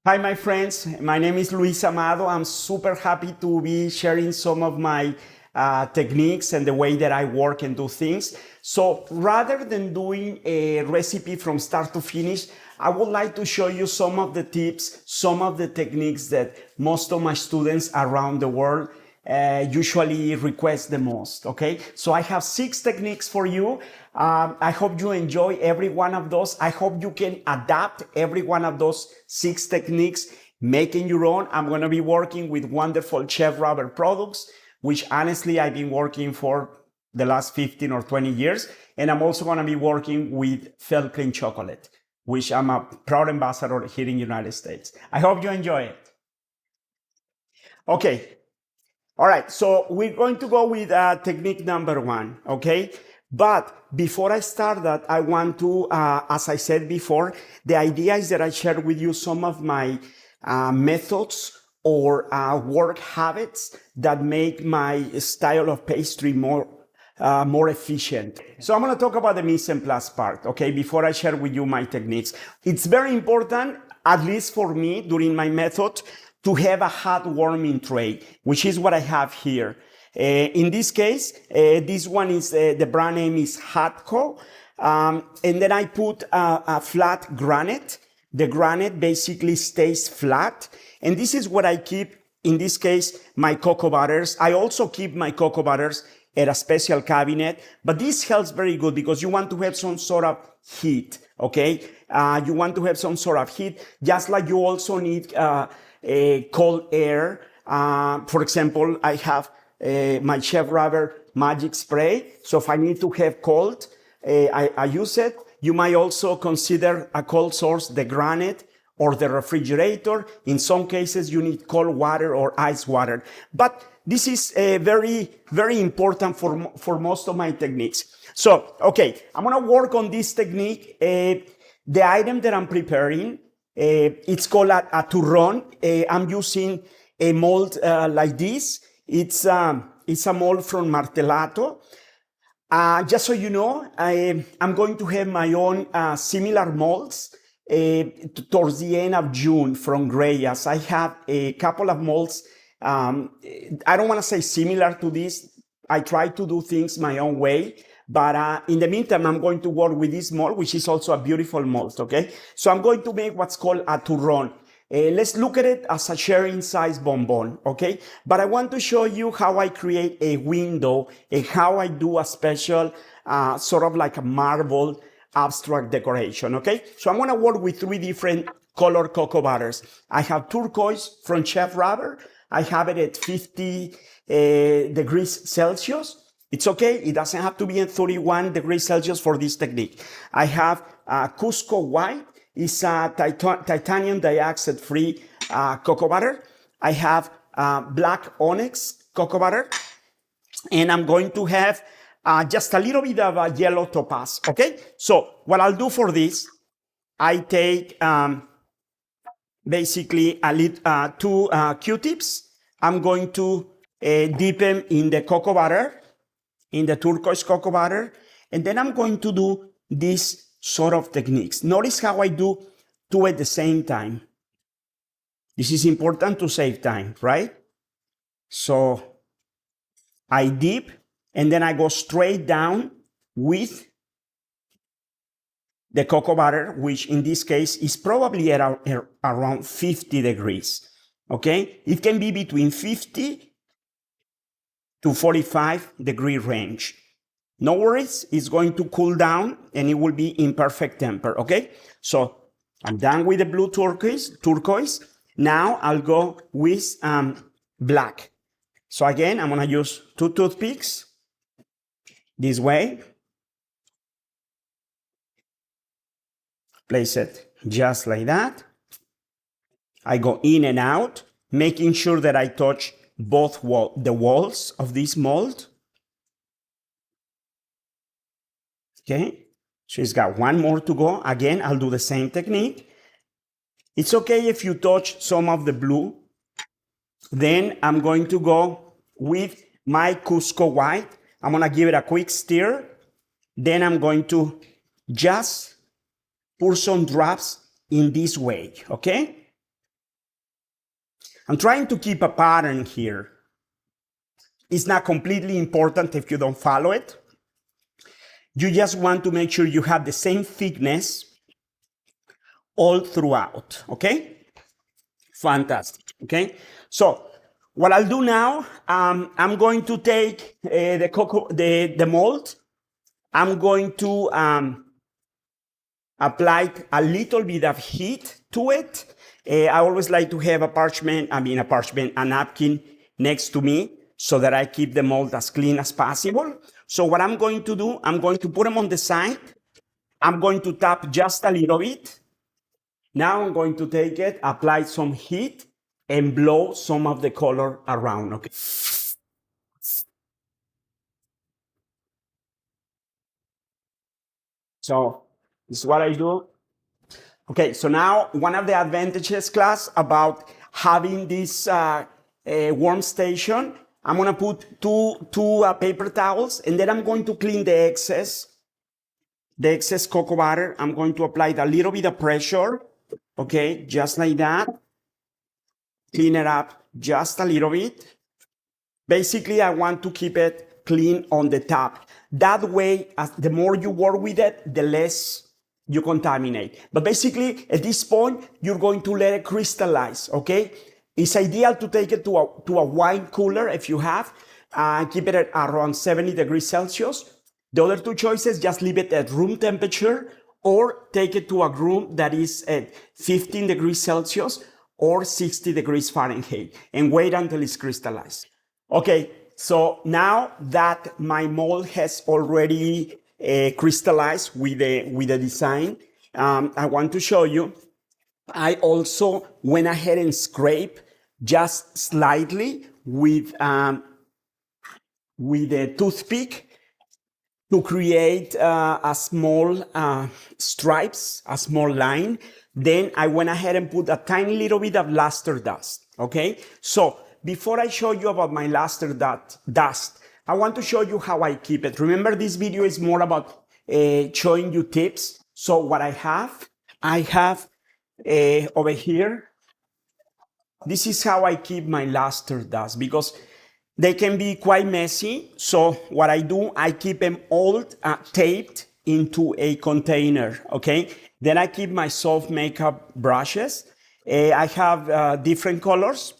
Hi, my friends. My name is Luis Amado. I'm super happy to be sharing some of my techniques and the way that I work and do things. So rather than doing a recipe from start to finish, I would like to show you some of the tips, some of the techniques that most of my students around the world usually request the most. Okay, so I have 6 techniques for you. I hope you enjoy every one of those. I hope you can adapt every one of those 6 techniques, making your own. I'm going to be working with wonderful Chef Robert products, which honestly I've been working for the last 15 or 20 years. And I'm also going to be working with Felt Clean chocolate, which I'm a proud ambassador here in the United States. I hope you enjoy it. Okay. All right, so we're going to go with technique number 1, okay? But before I start that, I want to, as I said before, the idea is that I share with you some of my methods or work habits that make my style of pastry more efficient. So I'm going to talk about the mise en place part, okay, before I share with you my techniques. It's very important, at least for me, during my method, to have a hot warming tray, which is what I have here. In this case, this one is, the brand name is Hotco. And then I put a flat granite. The granite basically stays flat. And this is what I keep, in this case, my cocoa butters. I also keep my cocoa butters at a special cabinet, but this helps very good because you want to have some sort of heat, okay? You want to have some sort of heat, just like you also need cold air. For example, I have my Chef Robert magic spray. So if I need to have cold, I use it. You might also consider a cold source, the granite or the refrigerator. In some cases, you need cold water or ice water. But this is very, very important for most of my techniques. So, okay, I'm going to work on this technique. The item that I'm preparing, it's called a turrón. I'm using a mold like this. It's a mold from Martellato. Just so you know, I'm going to have my own similar molds towards the end of June from Greyas. I have a couple of molds. I don't want to say similar to this. I try to do things my own way. But in the meantime, I'm going to work with this mold, which is also a beautiful mold, okay? So I'm going to make what's called a turrón. Let's look at it as a sharing size bonbon, okay? But I want to show you how I create a window and how I do a special sort of like a marble abstract decoration, okay? So I'm going to work with 3 different color cocoa butters. I have turquoise from Chef Robert. I have it at 50 degrees Celsius. It's okay. It doesn't have to be at 31 degrees Celsius for this technique. I have Cusco White. It's a titanium dioxide-free cocoa butter. I have Black Onyx cocoa butter. And I'm going to have just a little bit of a yellow topaz, okay? So what I'll do for this, I take basically 2 Q-tips. I'm going to dip them in the cocoa butter, in the turquoise cocoa butter, and then I'm going to do this sort of techniques. Notice how I do 2 at the same time. This is important to save time, right? So I dip, and then I go straight down with the cocoa butter, which in this case is probably at around 50 degrees, okay? It can be between 50 to 45 degree range. No worries, it's going to cool down and it will be in perfect temper, okay? So I'm done with the blue turquoise. Now I'll go with black. So again, I'm gonna use 2 toothpicks this way. Place it just like that. I go in and out, making sure that I touch both the walls of this mold. Okay, she's got 1 more to go. Again, I'll do the same technique. It's okay if you touch some of the blue. Then I'm going to go with my Cusco White. I'm going to give it a quick stir. Then I'm going to just pour some drops in this way, okay? I'm trying to keep a pattern here. It's not completely important if you don't follow it. You just want to make sure you have the same thickness all throughout, okay? Fantastic, okay? So what I'll do now, I'm going to take the mold. I'm going to apply a little bit of heat to it. I always like to have a napkin next to me so that I keep the mold as clean as possible. So what I'm going to do, I'm going to put them on the side. I'm going to tap just a little bit. Now I'm going to take it, apply some heat, and blow some of the color around, okay? So this is what I do. Okay, so now one of the advantages, class, about having this warm station, I'm gonna put two paper towels, and then I'm going to clean the excess cocoa butter. I'm going to apply a little bit of pressure, okay, just like that. Clean it up just a little bit. Basically, I want to keep it clean on the top. That way, the more you work with it, the less you contaminate. But basically, at this point, you're going to let it crystallize, okay? It's ideal to take it to a wine cooler if you have. Keep it at around 70 degrees Celsius. The other two choices, just leave it at room temperature or take it to a room that is at 15 degrees Celsius or 60 degrees Fahrenheit and wait until it's crystallized. Okay, so now that my mold has already crystallized with the design, I want to show you, I also went ahead and scraped just slightly with a toothpick to create a small stripes, a small line. Then I went ahead and put a tiny little bit of luster dust, okay? So before I show you about my luster dust, I want to show you how I keep it. Remember, this video is more about showing you tips. So what I have over here, this is how I keep my luster dust because they can be quite messy. So what I do, I keep them all taped into a container, okay? Then I keep my soft makeup brushes. I have different colors.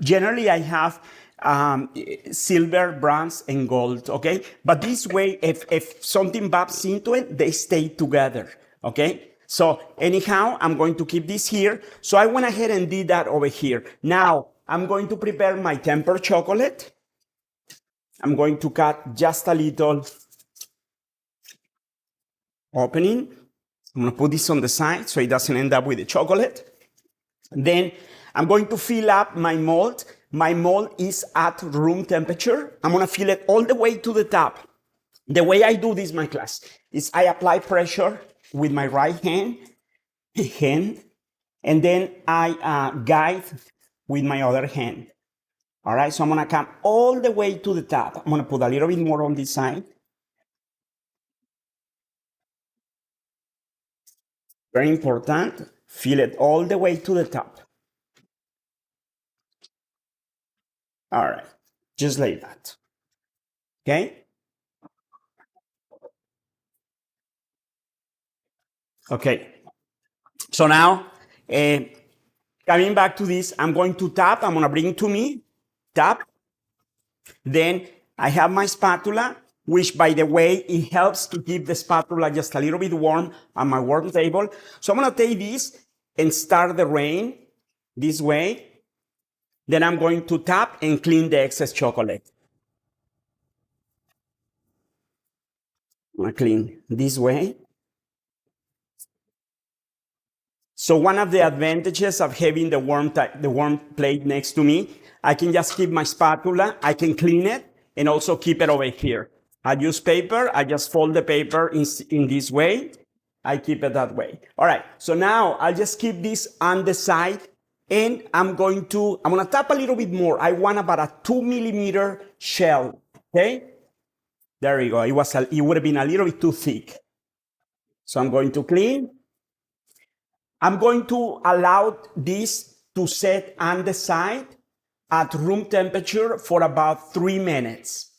Generally, I have silver, bronze, and gold, okay? But this way, if something bumps into it, they stay together, okay? So anyhow, I'm going to keep this here. So I went ahead and did that over here. Now, I'm going to prepare my tempered chocolate. I'm going to cut just a little opening. I'm going to put this on the side so it doesn't end up with the chocolate. Then I'm going to fill up my mold. My mold is at room temperature. I'm going to fill it all the way to the top. The way I do this, my class, is I apply pressure with my right hand, and then I guide with my other hand. All right, so I'm going to come all the way to the top. I'm going to put a little bit more on this side. Very important. Fill it all the way to the top. All right, just like that. Okay? Okay. So now, coming back to this, I'm going to tap. I'm going to bring it to me. Tap. Then I have my spatula, which, by the way, it helps to keep the spatula just a little bit warm on my work table. So I'm going to take this and start the rain this way. Then I'm going to tap and clean the excess chocolate. I'm going to clean this way. So one of the advantages of having the warm plate next to me, I can just keep my spatula, I can clean it, and also keep it over here. I use paper, I just fold the paper in this way. I keep it that way. All right, so now I'll just keep this on the side, and I'm gonna tap a little bit more. I want about a 2 millimeter shell, okay? There you go, it would have been a little bit too thick. So I'm going to clean. I'm going to allow this to set on the side at room temperature for about 3 minutes.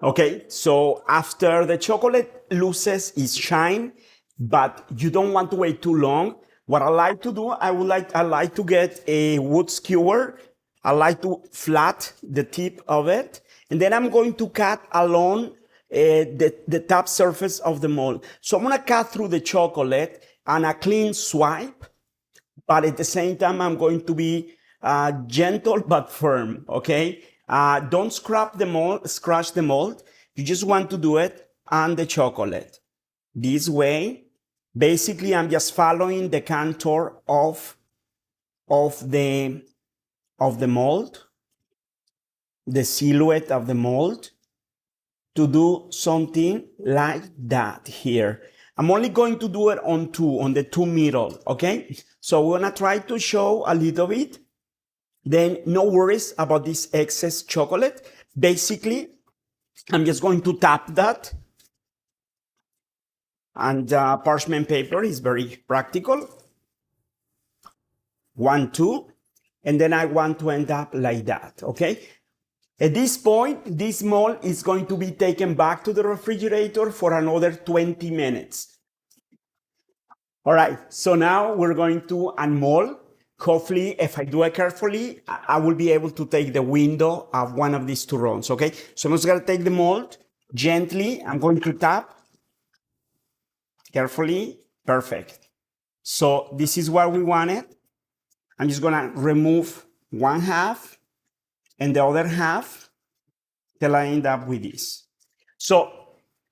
Okay, so after the chocolate loses its shine, but you don't want to wait too long, what I like to do, I like to get a wood skewer. I like to flat the tip of it, and then I'm going to cut along the top surface of the mold. So I'm gonna cut through the chocolate on a clean swipe, but at the same time, I'm going to be gentle but firm, okay? Don't scratch the mold. You just want to do it on the chocolate. This way, basically, I'm just following the contour of the mold, the silhouette of the mold, to do something like that here. I'm only going to do it on the two middle, okay? So we're gonna try to show a little bit. Then no worries about this excess chocolate. Basically, I'm just going to tap that. And parchment paper is very practical. 1, 2. And then I want to end up like that, okay? At this point, this mold is going to be taken back to the refrigerator for another 20 minutes. All right, so now we're going to unmold. Hopefully, if I do it carefully, I will be able to take the window of one of these two runs, okay? So I'm just gonna take the mold gently. I'm going to tap carefully. Perfect. So this is what we wanted. I'm just gonna remove one half and the other half till I end up with this. So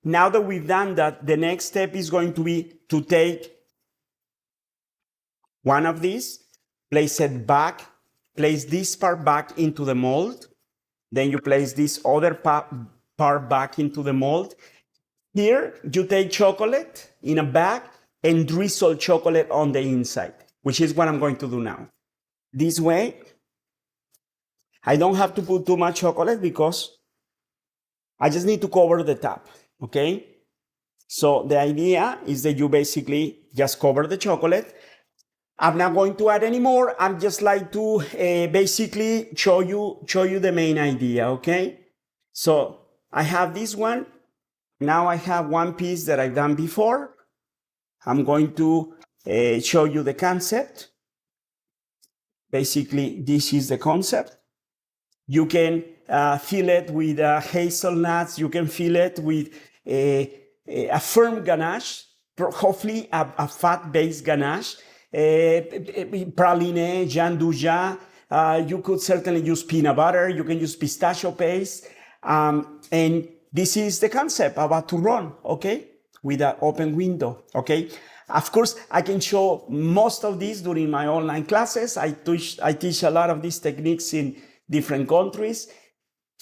now that we've done that, the next step is going to be to take one of these, place it back, place this part back into the mold. Then you place this other part back into the mold. Here, you take chocolate in a bag and drizzle chocolate on the inside, which is what I'm going to do now. This way, I don't have to put too much chocolate because I just need to cover the top, okay? So the idea is that you basically just cover the chocolate. I'm not going to add any more. I'm just like to basically show you the main idea, okay? So I have this one. Now I have one piece that I've done before. I'm going to show you the concept. Basically, this is the concept. You can fill it with hazelnuts. You can fill it with a firm ganache, hopefully a fat-based ganache. Praline, janduja. You could certainly use peanut butter. You can use pistachio paste. And this is the concept about to run, okay? With an open window, okay? Of course, I can show most of this during my online classes. I teach a lot of these techniques in different countries.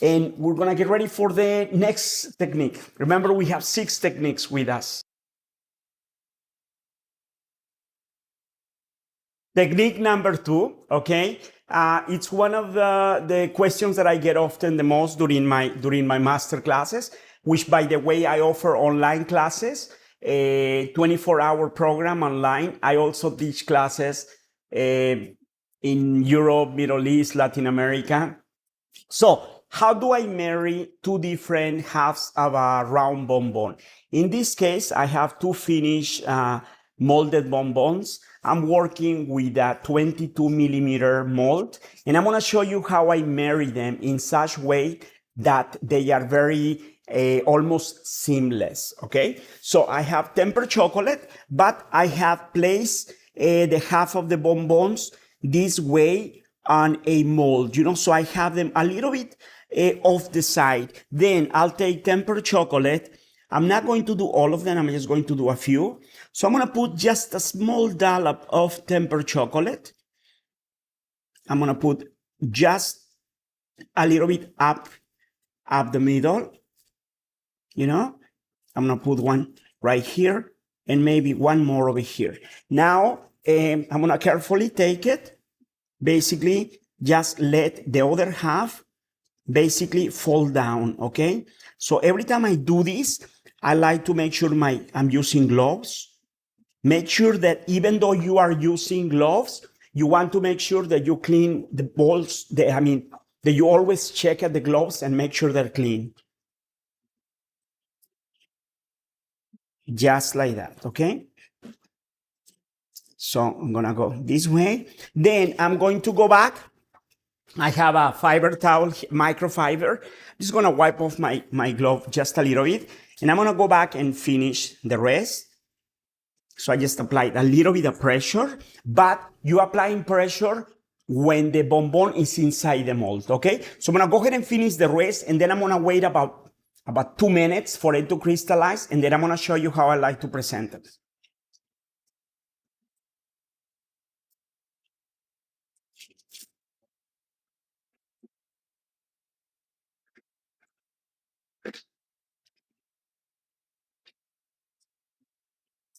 And we're gonna get ready for the next technique. Remember, we have 6 techniques with us. Technique number 2, okay? It's one of the questions that I get often the most during my master classes, which, by the way, I offer online classes, a 24-hour program online. I also teach classes in Europe, Middle East, Latin America. So how do I marry 2 different halves of a round bonbon? In this case, I have 2 finished molded bonbons. I'm working with a 22 millimeter mold, and I'm going to show you how I marry them in such way that they are very almost seamless, okay? So I have tempered chocolate, but I have placed the half of the bonbons this way on a mold, so I have them a little bit off the side. Then I'll take tempered chocolate. I'm not going to do all of them. I'm just going to do a few. So I'm going to put just a small dollop of tempered chocolate. I'm going to put just a little bit up the middle. I'm going to put one right here and maybe one more over here. Now, I'm going to carefully take it. Basically, just let the other half basically fall down, okay? So every time I do this, I like to make sure I'm using gloves. Make sure that even though you are using gloves, you want to make sure that you clean the balls, that you always check at the gloves and make sure they're clean. Just like that, okay? So I'm gonna go this way. Then I'm going to go back. I have a fiber towel, microfiber. I'm just gonna wipe off my glove just a little bit. And I'm gonna go back and finish the rest. So I just applied a little bit of pressure, but you applying pressure when the bonbon is inside the mold, okay? So I'm gonna go ahead and finish the rest, and then I'm gonna wait about 2 minutes for it to crystallize, and then I'm gonna show you how I like to present it.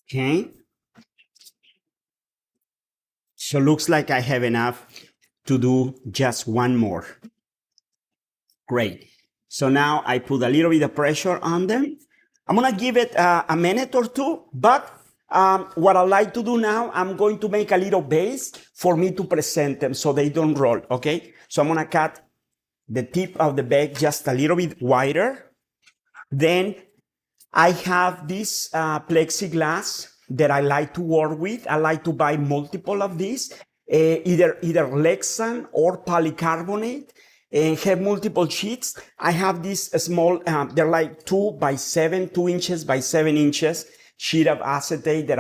Okay, so looks like I have enough to do just one more. Great. So now I put a little bit of pressure on them. I'm gonna give it a minute or two, but what I like to do now, I'm going to make a little base for me to present them so they don't roll, okay? So I'm gonna cut the tip of the bag just a little bit wider. Then I have this plexiglass that I like to work with. I like to buy multiple of these, either Lexan or polycarbonate, and have multiple sheets. I have this small, they're like 2 inches by 7 inches sheet of acetate that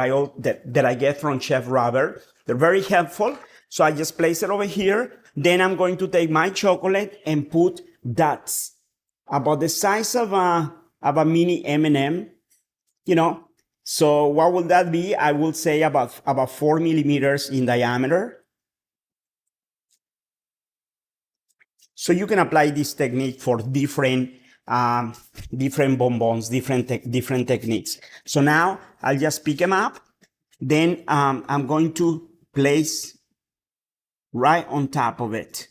I get from Chef Robert. They're very helpful. So I just place it over here. Then I'm going to take my chocolate and put dots about the size of a mini M&M, you know. So what would that be? I would say about 4 millimeters in diameter. So you can apply this technique for different bonbons, different techniques. So now I'll just pick them up. Then I'm going to place right on top of it.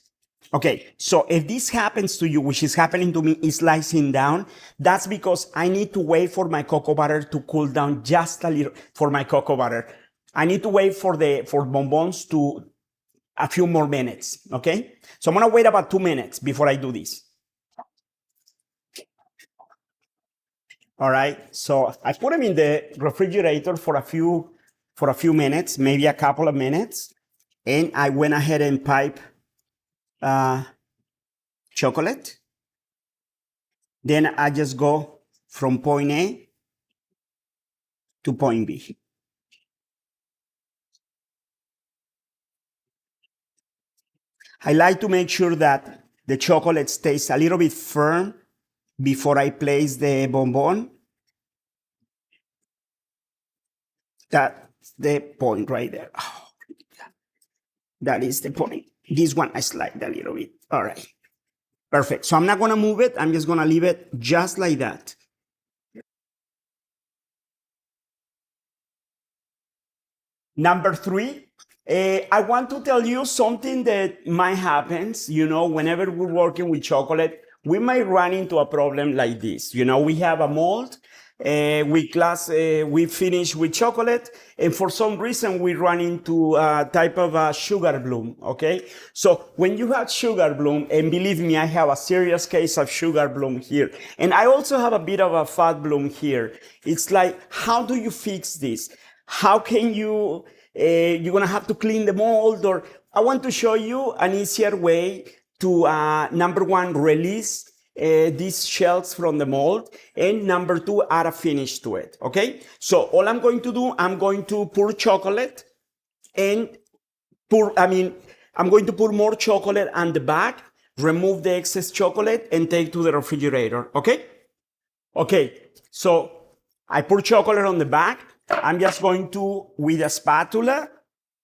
Okay, so if this happens to you, which is happening to me, is slicing down, that's because I need to wait for my cocoa butter to cool down just a little for my cocoa butter. I need to wait for bonbons to a few more minutes, okay? So I'm gonna wait about 2 minutes before I do this. All right, so I put them in the refrigerator for a few minutes, maybe a couple of minutes, and I went ahead and pipe chocolate. Then I just go from point A to point B. I like to make sure that the chocolate stays a little bit firm before I place the bonbon. That's the point right there. Oh, that is the point. This one I slide a little bit. All right. Perfect. So I'm not going to move it. I'm just going to leave it just like that. Number 3, I want to tell you something that might happen. You know, whenever we're working with chocolate, we might run into a problem like this. You know, we have a mold, we finish with chocolate, and for some reason we run into a type of a sugar bloom, okay? So when you have sugar bloom, and believe me, I have a serious case of sugar bloom here, and I also have a bit of a fat bloom here. It's like, how do you fix this? How can you, you're gonna have to clean the mold, or I want to show you an easier way to, number 1, release these shells from the mold, and number 2, add a finish to it, okay? So all I'm going to do, I'm going to pour chocolate and I'm going to pour more chocolate on the back, remove the excess chocolate and take to the refrigerator, okay? Okay, so I pour chocolate on the back. I'm just going to, with a spatula,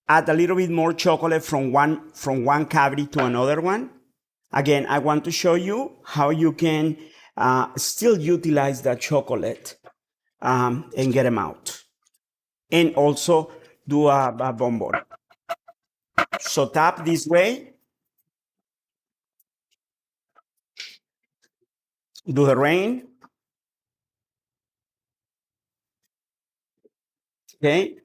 add a little bit more chocolate from one cavity to another one. Again, I want to show you how you can still utilize that chocolate and get them out. And also do a bonbon. So tap this way. Do the rain. Okay.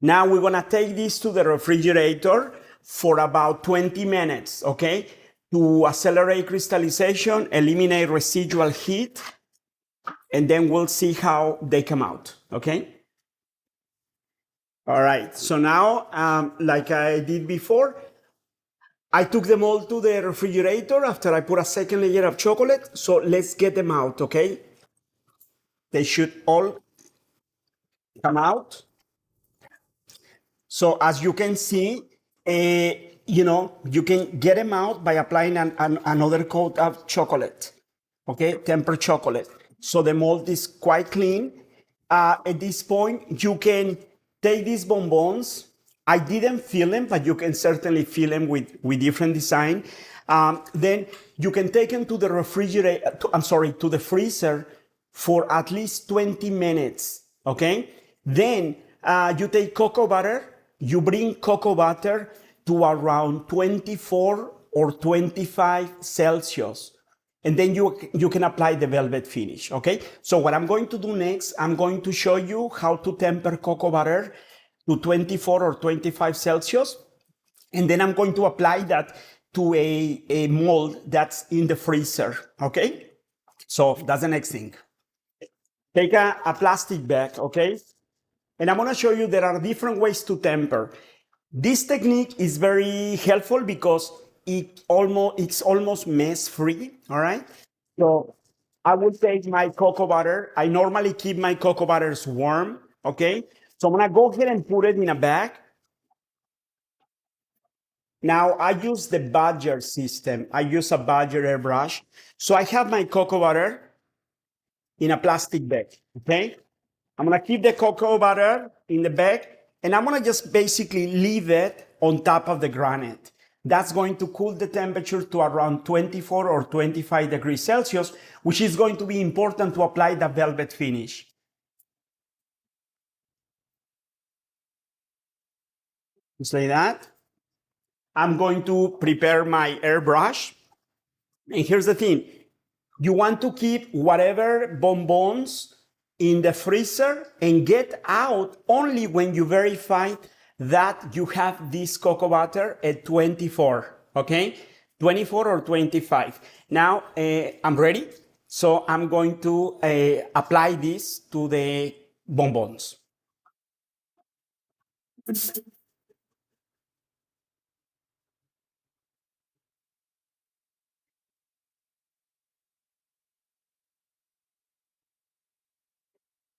Now we're gonna take this to the refrigerator for about 20 minutes, okay? To accelerate crystallization, eliminate residual heat, and then we'll see how they come out, okay? All right, so now, like I did before, I took them all to the refrigerator after I put a second layer of chocolate. So let's get them out, okay? They should all come out. So as you can see, you can get them out by applying another coat of chocolate, okay? Tempered chocolate. So the mold is quite clean. At this point, you can take these bonbons. I didn't fill them, but you can certainly fill them with different design. Then you can take them to the refrigerator, to the freezer for at least 20 minutes, okay? Then you take cocoa butter, you bring cocoa butter to around 24 or 25 Celsius. And then you can apply the velvet finish, okay? So what I'm going to do next, I'm going to show you how to temper cocoa butter to 24 or 25 Celsius. And then I'm going to apply that to a mold that's in the freezer, okay? So that's the next thing. Take a plastic bag, okay? And I'm gonna show you there are different ways to temper. This technique is very helpful because it's almost mess-free, all right? So I would take my cocoa butter. I normally keep my cocoa butters warm, okay? So I'm gonna go ahead and put it in a bag. Now I use the Badger system. I use a Badger airbrush. So I have my cocoa butter in a plastic bag, okay? I'm gonna keep the cocoa butter in the bag and I'm gonna just basically leave it on top of the granite. That's going to cool the temperature to around 24 or 25 degrees Celsius, which is going to be important to apply the velvet finish. Just like that. I'm going to prepare my airbrush. And here's the thing. You want to keep whatever bonbons in the freezer and get out only when you verify that you have this cocoa butter at 24, okay? 24 or 25. Now I'm ready. So I'm going to apply this to the bonbons.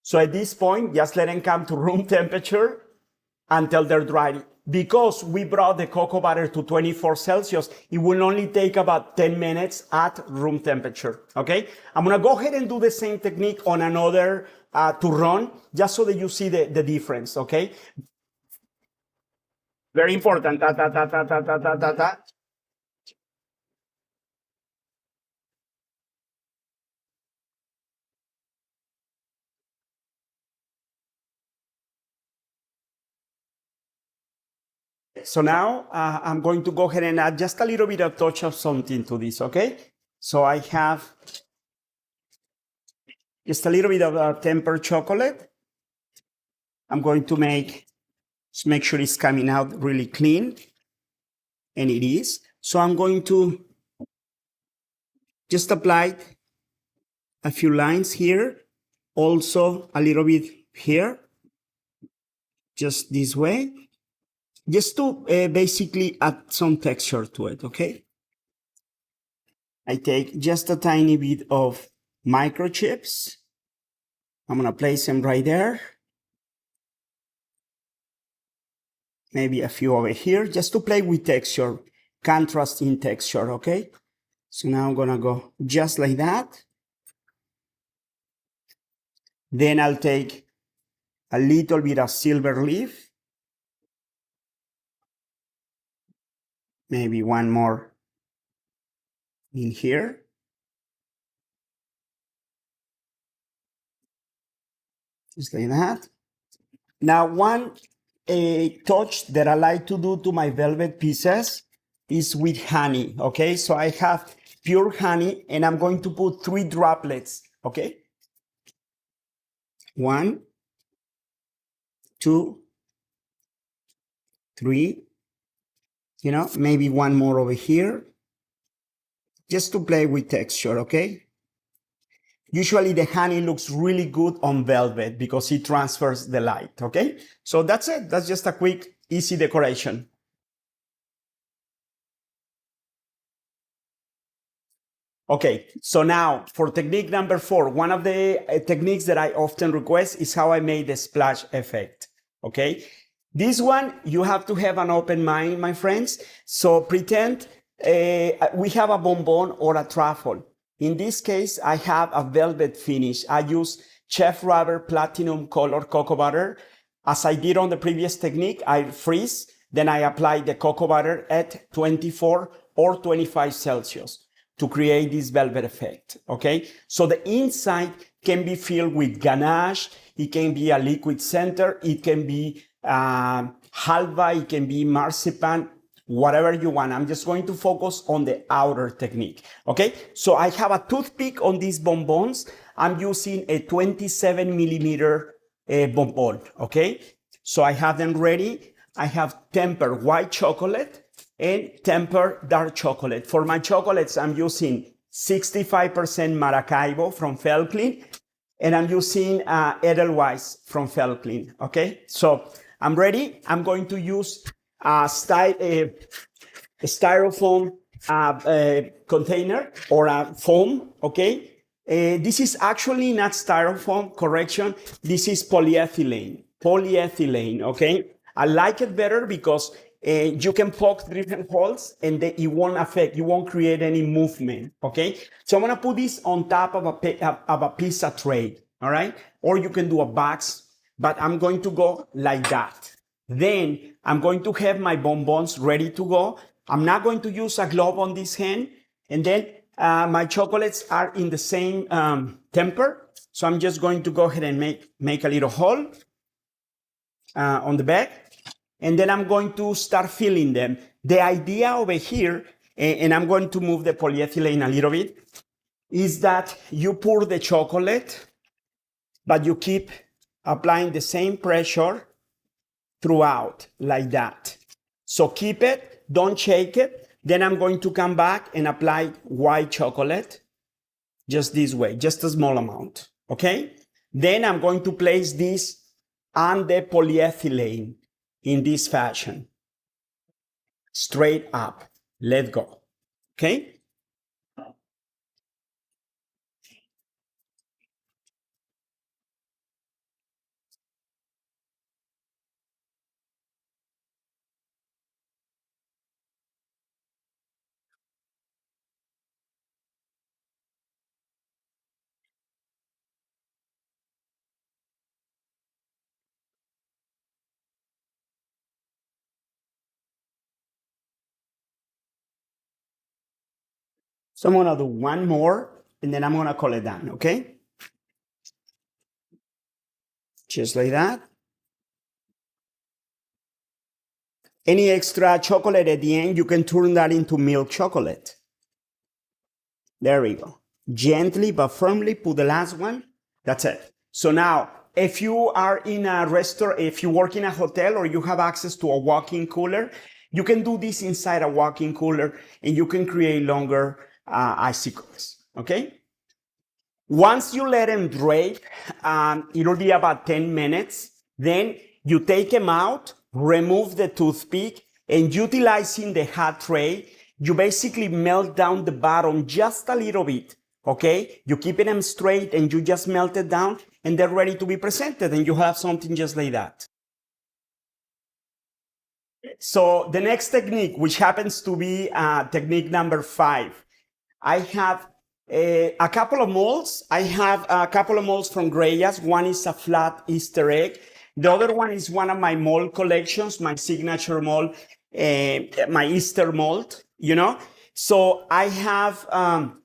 So at this point, just let them come to room temperature until they're dry. Because we brought the cocoa butter to 24 Celsius, it will only take about 10 minutes at room temperature, okay? I'm gonna go ahead and do the same technique on another turron, just so that you see the difference, okay? Very important. Ta, ta, ta, ta, ta, ta, ta, ta, ta. So now I'm going to go ahead and add just a little bit of touch of something to this, okay? So I have just a little bit of tempered chocolate. I'm going to make sure it's coming out really clean, and it is. So I'm going to just apply a few lines here, also a little bit here, just this way, just to basically add some texture to it, okay? I take just a tiny bit of microchips. I'm gonna place them right there. Maybe a few over here, just to play with texture, contrast in texture, okay? So now I'm gonna go just like that. Then I'll take a little bit of silver leaf. Maybe one more in here. Just like that. Now, one touch that I like to do to my velvet pieces is with honey, okay? So I have pure honey and I'm going to put 3 droplets, okay? 1, 2, 3, maybe one more over here, just to play with texture, okay? Usually the honey looks really good on velvet because it transfers the light, okay? So that's it. That's just a quick, easy decoration. Okay, so now for technique number 4, one of the techniques that I often request is how I made the splash effect, okay? This one, you have to have an open mind, my friends. So pretend we have a bonbon or a truffle. In this case, I have a velvet finish. I use Chef Rubber Platinum Color Cocoa Butter. As I did on the previous technique, I freeze, then I apply the cocoa butter at 24 or 25 Celsius to create this velvet effect, okay? So the inside can be filled with ganache, it can be a liquid center, it can be halva, it can be marzipan, whatever you want. I'm just going to focus on the outer technique, okay? So I have a toothpick on these bonbons. I'm using a 27 millimeter bonbon, okay? So I have them ready. I have tempered white chocolate and tempered dark chocolate. For my chocolates, I'm using 65% Maracaibo from Felclean, and I'm using Edelweiss from Felclean, okay? So I'm ready. I'm going to use a styrofoam container or a foam, okay? This is actually not styrofoam, correction. This is polyethylene, okay? I like it better because you can poke different holes and it won't affect, you won't create any movement, okay? So I'm gonna put this on top of a pizza tray, all right? Or you can do a box, but I'm going to go like that. Then I'm going to have my bonbons ready to go. I'm not going to use a glove on this hand. And then my chocolates are in the same temper. So I'm just going to go ahead and make a little hole on the back. And then I'm going to start filling them. The idea over here, and I'm going to move the polyethylene a little bit, is that you pour the chocolate, but you keep applying the same pressure throughout, like that. So keep it, don't shake it. Then I'm going to come back and apply white chocolate, just this way, just a small amount, okay? Then I'm going to place this on the polyethylene in this fashion, straight up, let go, okay? So I'm gonna do one more and then I'm gonna call it done, okay? Just like that. Any extra chocolate at the end, you can turn that into milk chocolate. There we go. Gently but firmly put the last one. That's it. So now, if you are in a restaurant, if you work in a hotel or you have access to a walk-in cooler, you can do this inside a walk-in cooler and you can create longer icicles, okay? Once you let them drape, it'll be about 10 minutes. Then you take them out, remove the toothpick, and utilizing the hot tray, you basically melt down the bottom just a little bit, okay? You keep them straight and you just melt it down and they're ready to be presented and you have something just like that. So the next technique, which happens to be technique number 5, I have a couple of molds. I have a couple of molds from Greyas. One is a flat Easter egg. The other one is one of my mold collections, my signature mold, my Easter mold, you know. So I have, I'm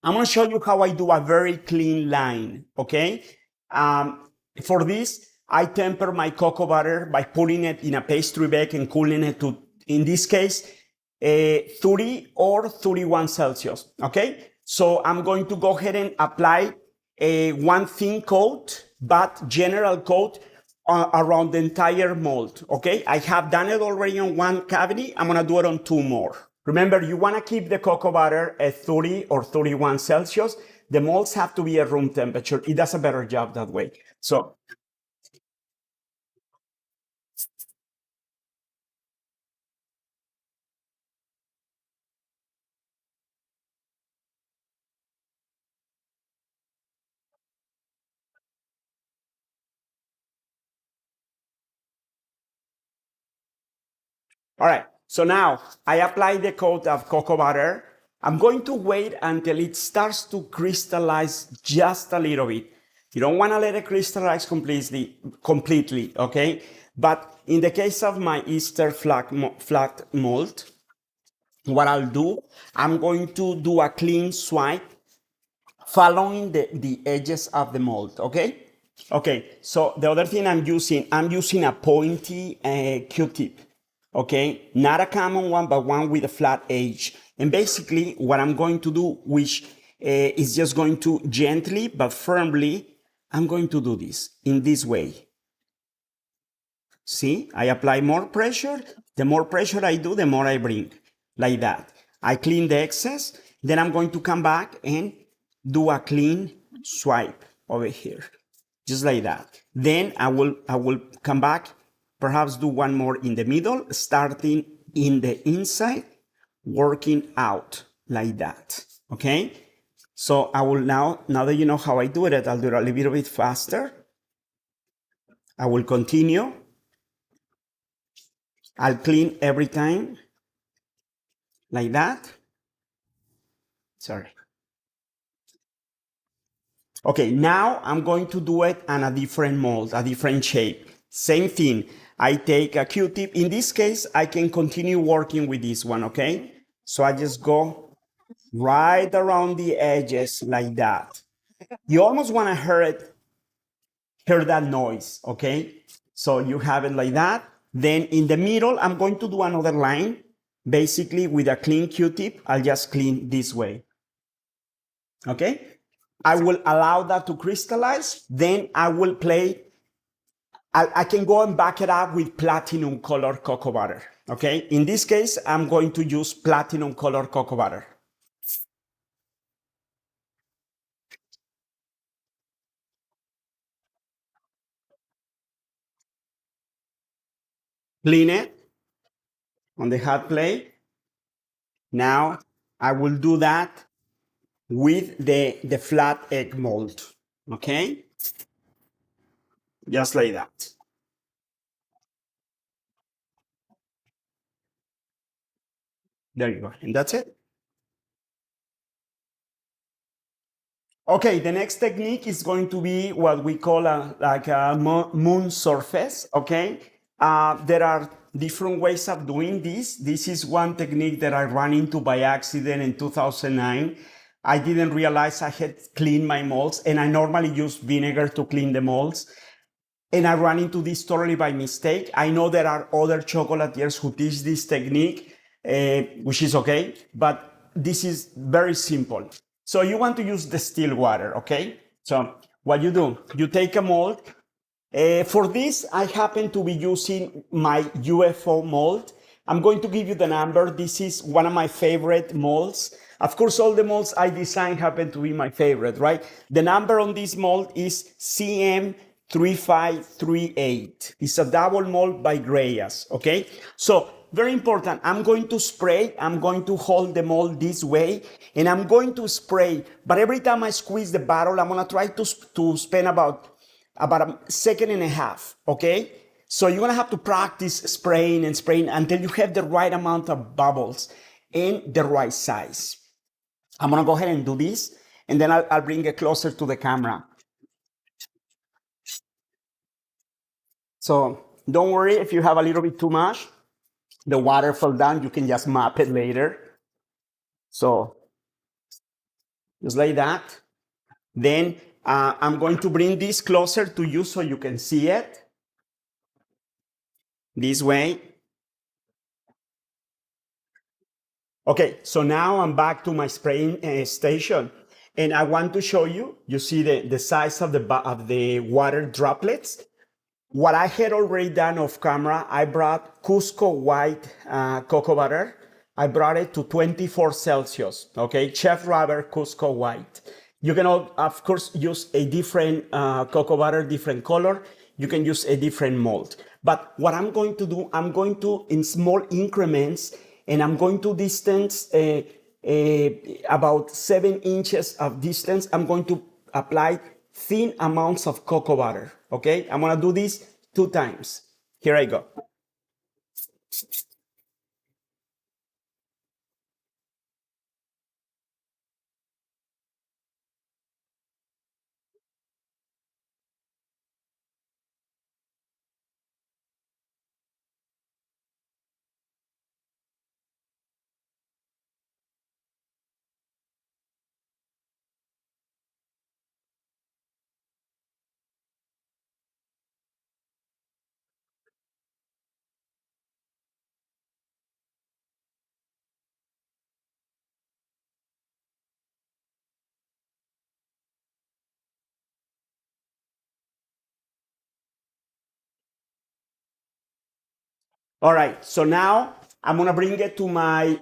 going to show you how I do a very clean line, okay? For this, I temper my cocoa butter by putting it in a pastry bag and cooling it to, in this case, 30 or 31 Celsius, okay? So I'm going to go ahead and apply one thin coat, but general coat around the entire mold. Okay, I have done it already on one cavity. I'm gonna do it on two more. Remember, you wanna keep the cocoa butter at 30 or 31 Celsius. The molds have to be at room temperature. It does a better job that way. So, all right. So now I apply the coat of cocoa butter. I'm going to wait until it starts to crystallize just a little bit. You don't want to let it crystallize completely, okay? But in the case of my Easter flat mold, what I'll do, I'm going to do a clean swipe following the edges of the mold, okay? Okay, so the other thing I'm using a pointy Q-tip, okay? Not a common one, but one with a flat edge. And basically what I'm going to do, which is just going to gently but firmly, I'm going to do this in this way. See, I apply more pressure. The more pressure I do, the more I bring, like that. I clean the excess, then I'm going to come back and do a clean swipe over here, just like that. Then I will come back, perhaps do one more in the middle, starting in the inside, working out like that, okay? So I will now that you know how I do it, I'll do it a little bit faster. I will continue. I'll clean every time, like that. Sorry. Okay, now I'm going to do it on a different mold, a different shape. Same thing. I take a Q-tip. In this case, I can continue working with this one, okay? So I just go right around the edges like that. You almost want to hear that noise, okay? So you have it like that. Then in the middle, I'm going to do another line. Basically, with a clean Q-tip, I'll just clean this way, okay? I will allow that to crystallize. Then I will play. I can go and back it up with platinum color cocoa butter. Okay. In this case, I'm going to use platinum color cocoa butter. Clean it on the hot plate. Now I will do that with the flat egg mold. Okay. Just like that. There you go. And that's it. Okay, the next technique is going to be what we call a moon surface, okay? There are different ways of doing this. This is one technique that I ran into by accident in 2009. I didn't realize I had cleaned my molds, and I normally use vinegar to clean the molds. And I ran into this totally by mistake. I know there are other chocolatiers who teach this technique, which is okay, but this is very simple. So you want to use distilled water, okay? So what you do, you take a mold. For this, I happen to be using my UFO mold. I'm going to give you the number. This is one of my favorite molds. Of course, all the molds I design happen to be my favorite, right? The number on this mold is CM3538. It's a double mold by Greyas, okay? So very important, I'm going to spray, I'm going to hold the mold this way, and I'm going to spray, but every time I squeeze the bottle, I'm gonna try to spend about a second and a half, okay? So you're gonna have to practice spraying and spraying until you have the right amount of bubbles and the right size. I'm gonna go ahead and do this, and then I'll bring it closer to the camera. So don't worry if you have a little bit too much. The water fell down, you can just mop it later. So just like that. Then I'm going to bring this closer to you so you can see it. This way. Okay, so now I'm back to my spraying station. And I want to show you, you see the size of the water droplets. What I had already done off camera, I brought Cusco white cocoa butter. I brought it to 24 Celsius, okay? Chef Rubber Cusco white. You can, of course, use a different cocoa butter, different color. You can use a different mold. But what I'm going to do, I'm going to, in small increments, and I'm going to distance about 7 inches of distance. I'm going to apply thin amounts of cocoa butter, okay? I'm gonna do this 2 times. Here I go. All right, so now I'm gonna bring it to my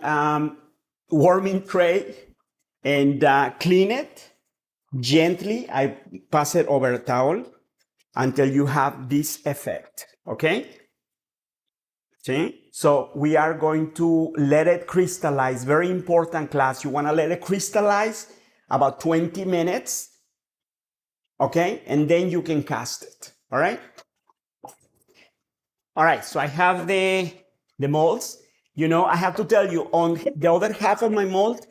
warming tray and clean it gently. I pass it over a towel until you have this effect, okay? See? So we are going to let it crystallize. Very important, class. You wanna let it crystallize about 20 minutes, okay? And then you can cast it, all right? All right, so I have the molds. You know, I have to tell you, on the other half of my mold,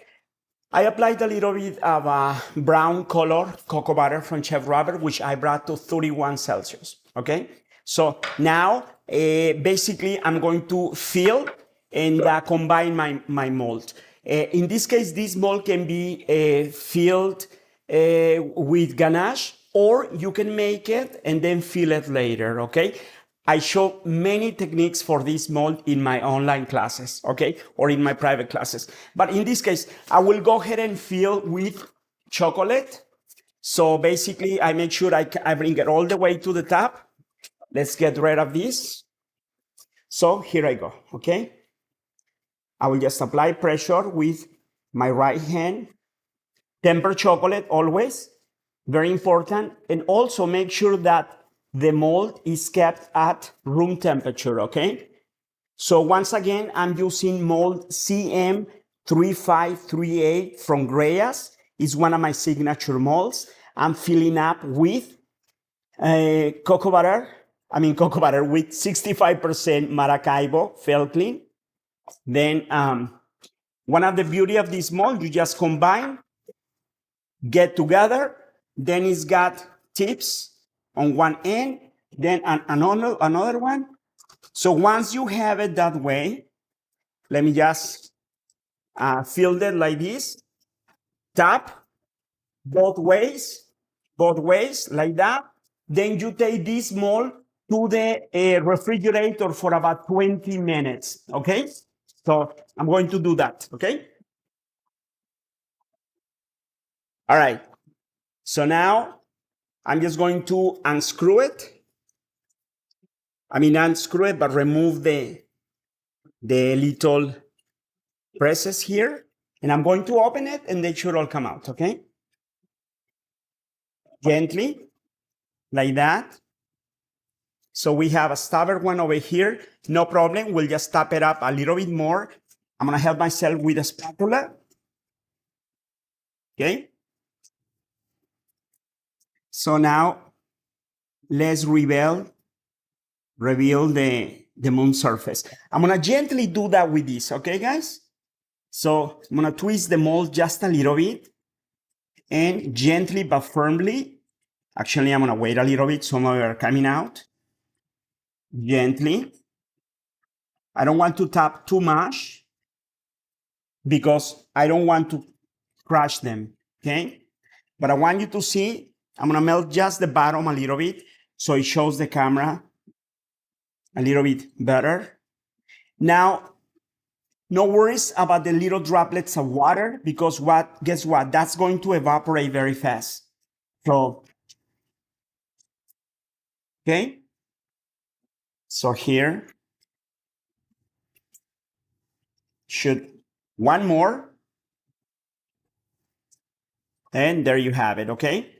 I applied a little bit of a brown color cocoa butter from Chef Robert, which I brought to 31 Celsius, okay? So now, basically, I'm going to fill and combine my mold. In this case, this mold can be filled with ganache, or you can make it and then fill it later, okay? I show many techniques for this mold in my online classes, okay? Or in my private classes. But in this case, I will go ahead and fill with chocolate. So basically, I make sure I bring it all the way to the top. Let's get rid of this. So here I go, okay? I will just apply pressure with my right hand. Temper chocolate always, very important. And also make sure that the mold is kept at room temperature, okay? So once again, I'm using mold CM3538 from Greyas. It's one of my signature molds. I'm filling up with cocoa butter with 65% Maracaibo Felclean. Then one of the beauty of this mold, you just combine, get together, then it's got tips on one end, then another one. So once you have it that way, let me just fill it like this, tap both ways, like that. Then you take this mold to the refrigerator for about 20 minutes, okay? So I'm going to do that, okay? All right, so now I'm just going to unscrew it. Unscrew it, but remove the little presses here. And I'm going to open it and they should all come out, okay? Gently, like that. So we have a stubborn one over here. No problem, we'll just tap it up a little bit more. I'm gonna help myself with a spatula. Okay? So now, let's reveal the moon surface. I'm gonna gently do that with this, okay, guys? So I'm gonna twist the mold just a little bit and gently but firmly. Actually, I'm gonna wait a little bit, some of them are coming out. Gently. I don't want to tap too much because I don't want to crush them, okay? But I want you to see, I'm gonna melt just the bottom a little bit so it shows the camera a little bit better. Now, no worries about the little droplets of water because guess what? That's going to evaporate very fast. So, okay? So here, should one more. And there you have it, okay?